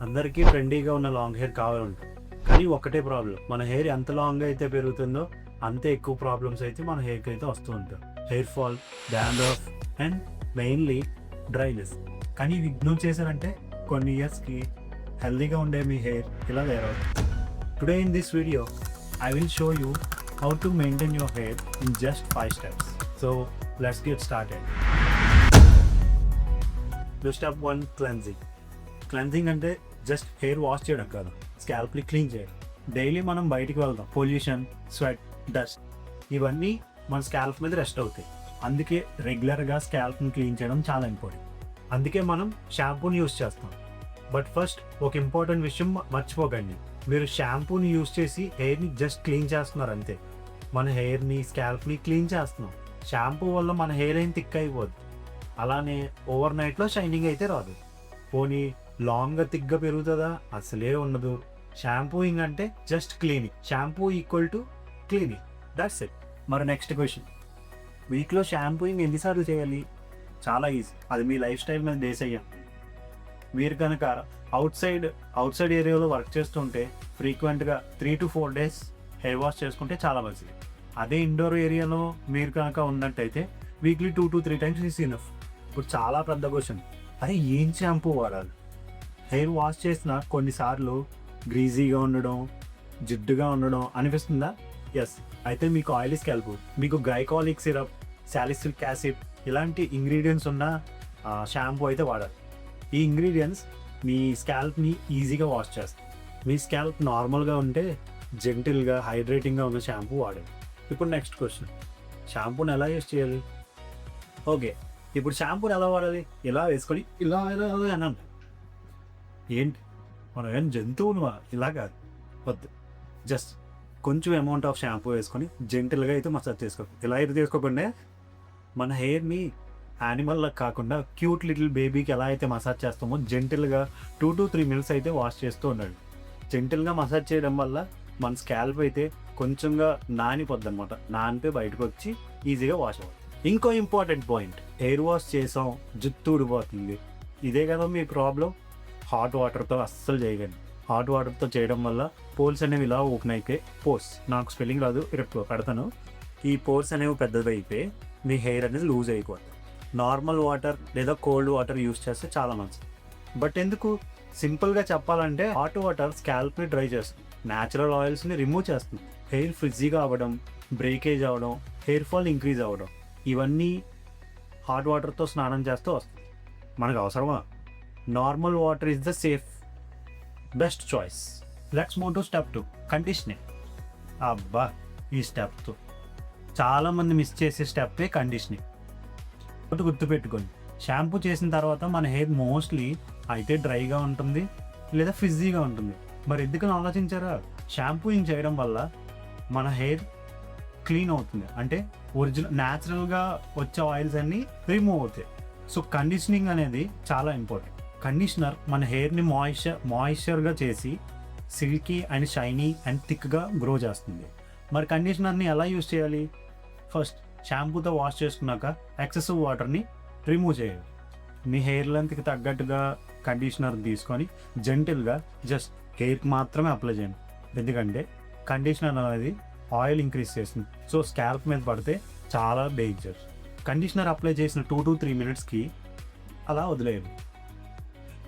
అందరికీ ట్రెండీగా ఉన్న లాంగ్ హెయిర్ కావాలంటుంది, కానీ ఒకటే ప్రాబ్లం, మన హెయిర్ ఎంత లాంగ్ అయితే పెరుగుతుందో అంతే ఎక్కువ ప్రాబ్లమ్స్ అయితే మన హెయిర్కి అయితే వస్తూ ఉంటాయి. Hair fall, dandruff and mainly dryness. కానీ ఇవి ఇగ్నోర్ చేశారంటే కొన్ని ఇయర్స్కి హెల్దీగా ఉండే మీ హెయిర్ ఇలా తయారవుతుంది. Today in this video I will show you how to maintain your hair in just 5 steps. So let's get started. Step 1, cleansing. Cleansing అంటే జస్ట్ హెయిర్ వాష్ చేయడం కాదు, స్కాల్ప్ని క్లీన్ చేయడం. డైలీ మనం బయటికి వెళ్దాం, పొల్యూషన్, స్వెట్, డస్ట్ ఇవన్నీ మన scalp మీద రెస్ట్ అవుతాయి. అందుకే రెగ్యులర్గా స్కాల్ప్ని క్లీన్ చేయడం చాలా ఇంపార్టెంట్. అందుకే మనం షాంపూని యూస్ చేస్తాం. బట్ ఫస్ట్ ఒక ఇంపార్టెంట్ విషయం మర్చిపోకండి, మీరు షాంపూని యూస్ చేసి హెయిర్ని జస్ట్ క్లీన్ చేస్తున్నారు అంతే. మన హెయిర్ని, స్కాల్ప్ని క్లీన్ చేస్తున్నాం. షాంపూ వల్ల మన హెయిర్ ఏం థిక్ అయిపోద్ది, అలానే ఓవర్ నైట్లో షైనింగ్ అయితే రాదు. పోనీ లాంగ్గా థిక్గా పెరుగుతుందా? అసలే ఉండదు. షాంపూయింగ్ అంటే just cleaning. Shampoo equal to cleaning, that's it. మరి నెక్స్ట్ క్వశ్చన్, వీక్లో షాంపూయింగ్ ఎన్నిసార్లు చేయాలి? చాలా ఈజీ, అది మీ లైఫ్ స్టైల్ మీద బేస్ అయ్యాం. మీరు కనుక అవుట్ సైడ్ ఏరియాలో వర్క్ చేస్తుంటే ఫ్రీక్వెంట్గా 3 to 4 days హెయిర్ వాష్ చేసుకుంటే చాలా మంచిది. అదే ఇండోర్ ఏరియాలో మీరు కనుక ఉన్నట్టయితే weekly 2 to 3 times is enough. ఇప్పుడు చాలా పెద్ద క్వశ్చన్, అరే ఏం షాంపూ వాడాలి? హెయిర్ వాష్ చేసిన కొన్నిసార్లు గ్రీజీగా ఉండడం, జిడ్డుగా ఉండడం అనిపిస్తుందా? ఎస్, అయితే మీకు ఆయిలీ స్కాల్ప్, మీకు గ్లైకాలిక్ సిరప్, సాలిసిలిక్ యాసిడ్ ఇలాంటి ఇంగ్రీడియంట్స్ ఉన్న షాంపూ అయితే వాడాలి. ఈ ఇంగ్రీడియంట్స్ మీ స్కాల్ప్ని ఈజీగా వాష్ చేస్తాయి. మీ స్కాల్ప్ నార్మల్గా ఉంటే జెంటిల్గా, హైడ్రేటింగ్గా ఉన్న షాంపూ వాడాలి. ఇప్పుడు నెక్స్ట్ క్వశ్చన్, షాంపూని ఎలా యూస్ చేయాలి? ఓకే, ఇప్పుడు షాంపూని ఎలా వాడాలి? ఇలా వేసుకొని ఇలా ఇలా అని ఏంటి, మనం ఏం జంతువునువా? ఇలా కాదు, వద్దు. జస్ట్ కొంచెం అమౌంట్ ఆఫ్ షాంపూ వేసుకొని జెంటిల్గా అయితే మసాజ్ చేసుకోవాలి. ఇలా అయితే చేసుకోకుండా మన హెయిర్ని యానిమల్లా కాకుండా క్యూట్ లిటిల్ బేబీకి ఎలా అయితే మసాజ్ చేస్తామో జెంటిల్గా 2 to 3 minutes అయితే వాష్ చేస్తూ ఉండాలి. జెంటిల్గా మసాజ్ చేయడం వల్ల మన స్కాల్ప్ అయితే కొంచెంగా నానిపోద్ది అనమాట. నానిపోయి బయటకు వచ్చి ఈజీగా వాష్ అవుతుంది. ఇంకో ఇంపార్టెంట్ పాయింట్, హెయిర్ వాష్ చేసాం, జుట్టు ఊడిపోతుంది, ఇదే కదా మీ ప్రాబ్లం. హాట్ వాటర్తో అస్సలు చేయకండి. హాట్ వాటర్తో చేయడం వల్ల పోర్స్ అనేవి ఇలా ఓపెన్ అయిపోయి, పోర్స్ నాకు స్పెల్లింగ్ రాదు, రేపు పెడతాను. ఈ పోర్స్ అనేవి పెద్దది అయిపోయి మీ హెయిర్ అనేది లూజ్ అయిపోతుంది. నార్మల్ వాటర్ లేదా కోల్డ్ వాటర్ యూస్ చేస్తే చాలా మంచిది. బట్ ఎందుకు, సింపుల్గా చెప్పాలంటే హాట్ వాటర్ స్కాల్ప్ని డ్రై చేస్తుంది, న్యాచురల్ ఆయిల్స్ని రిమూవ్ చేస్తుంది. హెయిర్ ఫ్రిజ్జీగా అవ్వడం, బ్రేకేజ్ అవ్వడం, హెయిర్ ఫాల్ ఇంక్రీజ్ అవ్వడం ఇవన్నీ హాట్ వాటర్తో స్నానం చేస్తూ వస్తుంది. మనకు అవసరమా? Normal water is the safe best choice. Let's move to step 2, conditioning. అబ్బా, ఈ స్టెప్తో చాలామంది మిస్ చేసే స్టెప్పే కండిషనింగ్. ఒకటి గుర్తుపెట్టుకోండి, షాంపూ చేసిన తర్వాత మన హెయిర్ మోస్ట్లీ అయితే డ్రైగా ఉంటుంది లేదా ఫ్రిజ్జీగా ఉంటుంది. మరి ఎందుకని ఆలోచించారా? షాంపూయింగ్ చేయడం వల్ల మన హెయిర్ క్లీన్ అవుతుంది, అంటే ఒరిజినల్ న్యాచురల్గా వచ్చే ఆయిల్స్ అన్నీ రిమూవ్ అవుతాయి. సో కండిషనింగ్ అనేది చాలా ఇంపార్టెంట్. కండిషనర్ మన హెయిర్ని మాయిశ్చర్గా చేసి సిల్కీ అండ్ షైనీ అండ్ థిక్గా గ్రో చేస్తుంది. మరి కండిషనర్ని ఎలా యూస్ చేయాలి? ఫస్ట్ షాంపూతో వాష్ చేసుకున్నాక ఎక్సెసివ్ వాటర్ని రిమూవ్ చేయాలి. మీ హెయిర్ లెంత్కి తగ్గట్టుగా కండిషనర్ తీసుకొని జెంటిల్గా జస్ట్ హెయిర్కి మాత్రమే అప్లై చేయండి. ఎందుకంటే కండిషనర్ అనేది ఆయిల్ ఇంక్రీజ్ చేస్తుంది, సో స్కాల్ప్ మీద పడితే చాలా డేంజర్. కండిషనర్ అప్లై చేసిన 2 to 3 minutesకి అలా వదిలేయండి.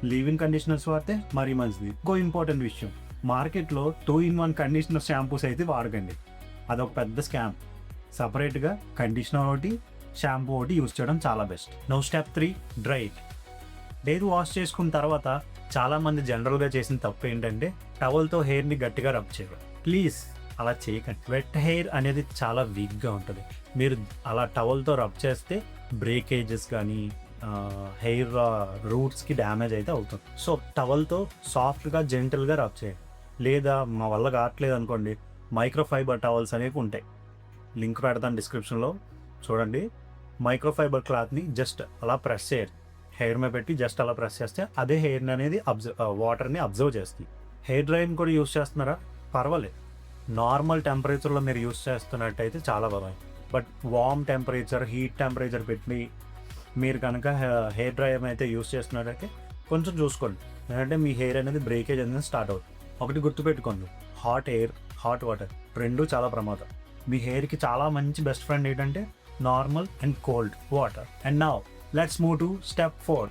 లీవ్-ఇన్ కండిషనర్స్ వాడితే మరీ మంచిది. ఇంకో ఇంపార్టెంట్ విషయం, మార్కెట్లో 2-in-1 కండిషనర్ షాంపూస్ అయితే వాడకండి, అదొక పెద్ద స్కామ్. సపరేట్గా కండిషనర్ ఒకటి, షాంపూ ఒకటి యూస్ చేయడం చాలా best. Now step 3, dry it. Hair wash చేసుకున్న తర్వాత చాలామంది జనరల్గా చేసిన తప్పు ఏంటంటే టవల్తో హెయిర్ని గట్టిగా రబ్ చేయడం. ప్లీజ్ అలా చేయకండి. వెట్ హెయిర్ అనేది చాలా వీక్గా ఉంటుంది. మీరు అలా టవల్తో రబ్ చేస్తే బ్రేకేజెస్ కానీ హెయిర్ రూట్స్కి డ్యామేజ్ అయితే అవుతుంది. సో టవల్తో సాఫ్ట్గా జెంటల్గా రబ్ చేయండి. లేదా మా వల్ల కావట్లేదు అనుకోండి, మైక్రోఫైబర్ టవల్స్ అనేవి ఉంటాయి, లింక్ పెడతాను డిస్క్రిప్షన్లో, చూడండి. మైక్రోఫైబర్ క్లాత్ని జస్ట్ అలా ప్రెస్ చేయండి, హెయిర్ మీద పెట్టి జస్ట్ అలా ప్రెస్ చేస్తే అదే హెయిర్ని అనేది వాటర్ని అబ్జర్వ్ చేస్తుంది. హెయిర్ డ్రైని కూడా యూస్ చేస్తున్నారా? పర్వాలేదు, నార్మల్ టెంపరేచర్లో మీరు యూస్ చేస్తున్నట్టయితే చాలా బాగుంది. But warm temperature, heat temperature పెట్టి మీరు కనుక హెయిర్ డ్రైయర్ అయితే యూస్ చేస్తున్నట్టయితే కొంచెం చూసుకోండి, ఎందుకంటే మీ హెయిర్ అనేది బ్రేకేజ్ అనేది స్టార్ట్ అవుతుంది. ఒకటి గుర్తుపెట్టుకోండి, హాట్ ఎయిర్, హాట్ వాటర్ రెండు చాలా ప్రమాదం. మీ హెయిర్కి చాలా మంచి బెస్ట్ ఫ్రెండ్ ఏంటంటే normal and cold water. And now let's move to step 4.